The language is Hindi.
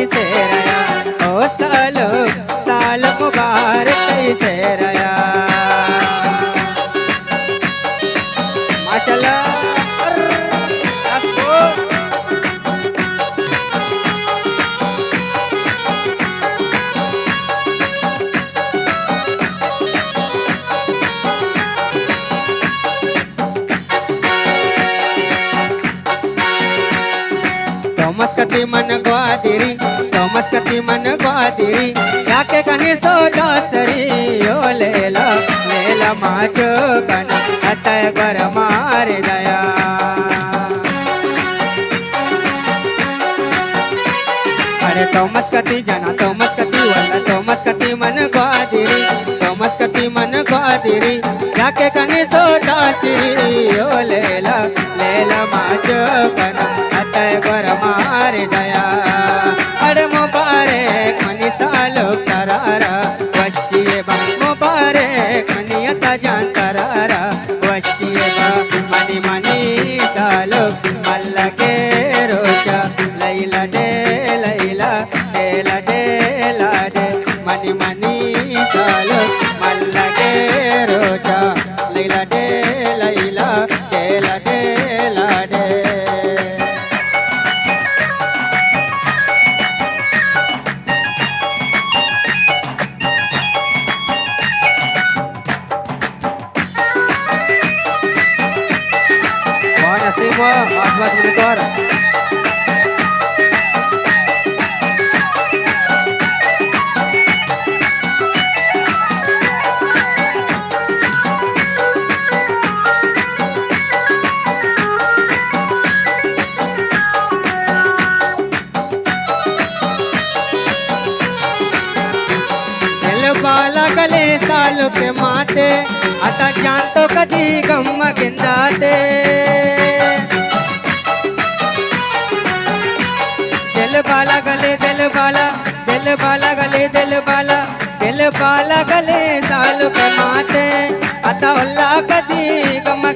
कैसे रया ओ सालो साल मुबारक कैसे रया माशाल्लाह थॉमस कति मन ग्वादिरी थॉमस कति मन ग्वादिरी याके कनी सोदासरी ओ लेला लेला माचो कन अतय गर मारे दया अरे थॉमस कति जना थॉमस कति वाला थॉमस कति मन ग्वादिरी थॉमस कति मन ग्वादिरी याके कनी सोदासरी ओ लेला लेला माचो कन अतय गर मारे दया अरे मुबारक मनी सालो करारा वशिये बा मुबारक मनी अता जान करारा वशिये बा मनी मनी सालो मल्ला के रोचा लैला दे लैला देला देला दे मनी मनी सालो मल्ला के रोचा लैला दे लैला देला देला दे semua mas-mas monitor बाला गले साल पे माते आता जानतो कधी गम्मा गिंदाते दिल बाला गले दिल बाला गले दिल बाला गले साल पे माते आता अल्लाह कधी गम्मा